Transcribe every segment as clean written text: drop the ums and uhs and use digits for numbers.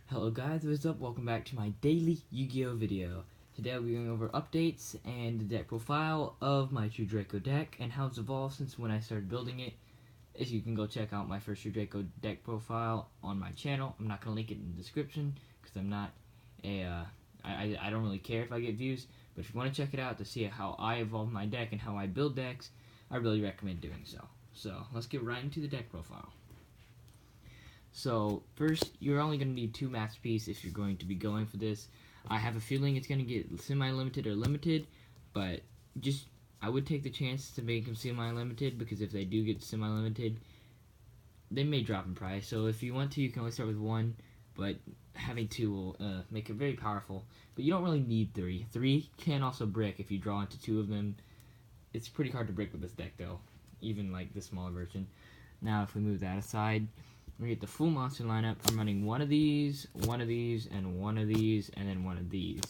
Hello guys, what's up? Welcome back to my daily Yu-Gi-Oh video. Today I'll be going over updates and the deck profile of my True Draco deck and how it's evolved since when I started building it. As you can go check out my first True Draco deck profile on my channel. I'm not going to link it in the description because I'm not I don't really care if I get views, but if you want to check it out to see how I evolve my deck and how I build decks, I really recommend doing so. So let's get right into the deck profile. So, first, you're only going to need 2 masterpieces if you're going to be going for this. I have a feeling it's going to get semi-limited or limited, but I would take the chance to make them semi-limited, because if they do get semi-limited, they may drop in price. So if you want to, you can only start with 1, but having 2 will make it very powerful. But you don't really need 3. 3 can also brick if you draw into 2 of them. It's pretty hard to brick with this deck, though, even like the smaller version. Now, if we move that aside, we get the full monster lineup. I'm running one of these, and one of these, and then one of these.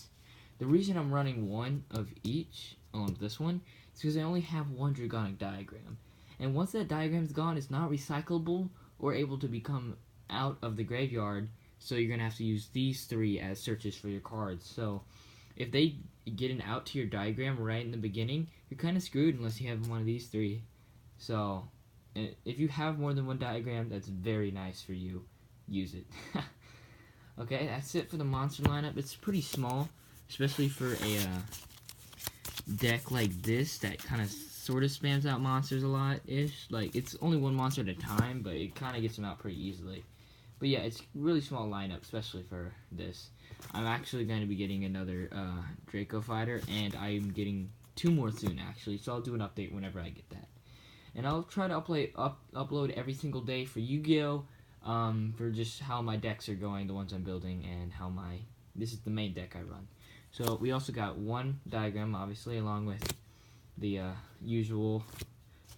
The reason I'm running one of each, along with this one, is because I only have one Dragonic diagram. And once that diagram is gone, it's not recyclable or able to become out of the graveyard, so you're going to have to use these 3 as searches for your cards. So, if they get an out to your diagram right in the beginning, you're kind of screwed unless you have one of these 3. So, if you have more than one diagram, that's very nice for you. Use it. Okay, that's it for the monster lineup. It's pretty small, especially for a deck like this that kind of sort of spams out monsters a lot-ish. Like, it's only one monster at a time, but it kind of gets them out pretty easily. But yeah, it's really small lineup, especially for this. I'm actually going to be getting another Draco fighter, and I'm getting 2 more soon, actually. So I'll do an update whenever I get that. And I'll try to upload every single day for Yu-Gi-Oh! For just how my decks are going, the ones I'm building, and how this is the main deck I run. So we also got 1 diagram, obviously, along with the usual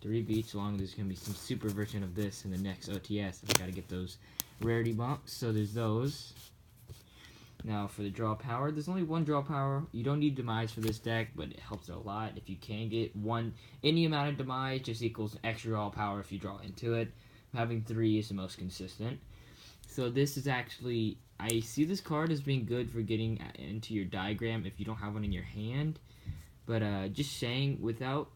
3 beats, along with there's going to be some super version of this in the next OTS. I've got to get those rarity bumps, so there's those. Now, for the draw power, there's only 1 draw power. You don't need demise for this deck, but it helps a lot. If you can get any amount of demise, just equals extra draw power if you draw into it. Having 3 is the most consistent. So this is actually, I see this card as being good for getting into your diagram if you don't have one in your hand. But just saying, without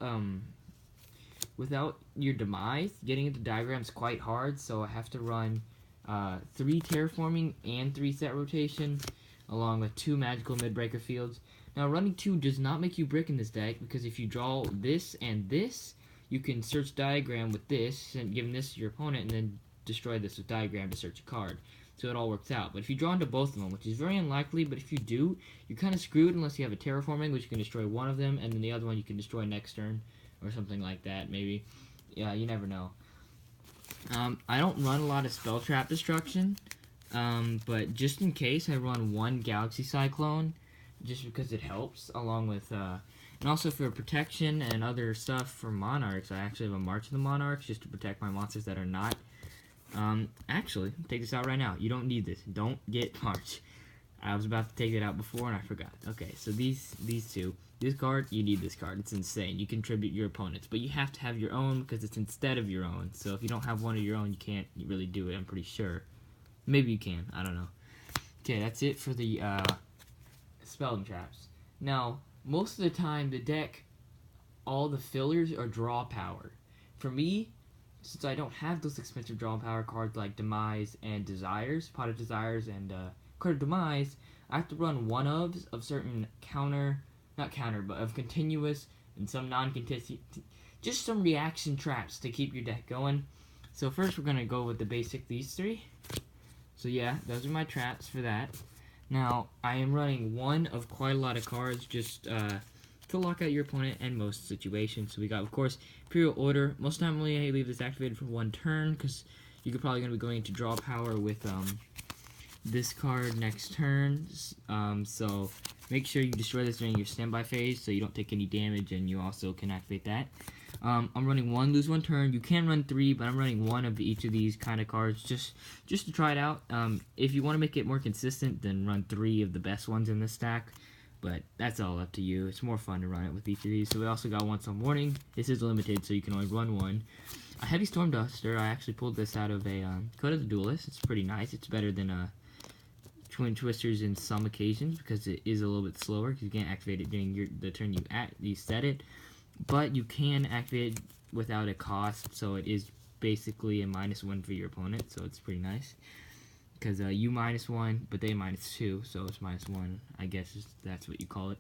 your demise, getting into diagram is quite hard. So I have to run 3 terraforming and 3 set rotation, along with 2 magical mid-breaker fields. Now, running 2 does not make you brick in this deck, because if you draw this and this, you can search diagram with this, and give this to your opponent, and then destroy this with diagram to search a card. So it all works out. But if you draw into both of them, which is very unlikely, but if you do, you're kind of screwed unless you have a terraforming, which you can destroy one of them, and then the other one you can destroy next turn, or something like that, maybe. Yeah, you never know. I don't run a lot of spell trap destruction, but just in case, I run 1 Galaxy Cyclone, just because it helps, along with, and also for protection and other stuff for Monarchs. I actually have a March of the Monarchs, just to protect my monsters that are not. Actually, take this out right now. You don't need this. Don't get March. I was about to take it out before and I forgot. Okay, so these 2. This card, you need this card. It's insane. You contribute your opponents, but you have to have your own because it's instead of your own. So if you don't have one of your own, you can't really do it, I'm pretty sure. Maybe you can. I don't know. Okay, that's it for the spell and traps. Now, most of the time, the deck, all the fillers are draw power. For me, since I don't have those expensive draw power cards like Demise and Desires, Pot of Desires and Card of Demise, I have to run one of certain of continuous and some non-continuous, just some reaction traps to keep your deck going. So first we're going to go with the basic, these 3. So yeah, those are my traps for that. Now, I am running 1 of quite a lot of cards just to lock out your opponent in most situations. So we got, of course, Imperial Order. Most normally I leave this activated for 1 turn, because you're probably going to be going into draw power with this card next turn. So make sure you destroy this during your standby phase so you don't take any damage, and you also can activate that. I'm running 1, lose 1 turn. You can run 3, but I'm running 1 of each of these kind of cards just to try it out. If you want to make it more consistent, then run 3 of the best ones in this stack. But that's all up to you. It's more fun to run it with each of these. So we also got Once on Warning. This is limited, so you can only run 1. A Heavy Storm Duster. I actually pulled this out of a Code of the Duelist. It's pretty nice. It's better than Twin Twisters in some occasions because it is a little bit slower because you can't activate it during the turn you set it, but you can activate it without a cost, so it is basically a -1 for your opponent, so it's pretty nice because you -1 but they -2, so it's -1, I guess that's what you call it.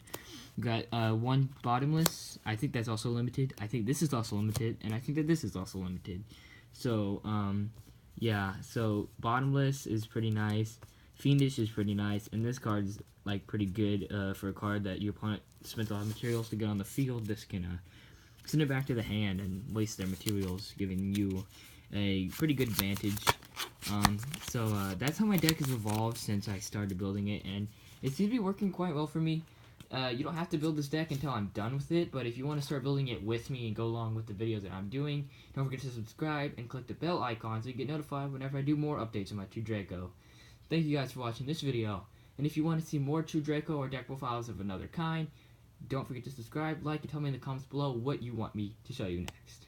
You got one bottomless. I think that's also limited. I think this is also limited, and I think that this is also limited. So yeah, so bottomless is pretty nice. Fiendish is pretty nice, and this card is like pretty good for a card that your opponent spent a lot of materials to get on the field. This can send it back to the hand and waste their materials, giving you a pretty good advantage. So that's how my deck has evolved since I started building it, and it seems to be working quite well for me. You don't have to build this deck until I'm done with it, but if you want to start building it with me and go along with the videos that I'm doing, don't forget to subscribe and click the bell icon so you get notified whenever I do more updates on my 2 Draco. Thank you guys for watching this video, and if you want to see more 2 Draco or deck profiles of another kind, don't forget to subscribe, like, and tell me in the comments below what you want me to show you next.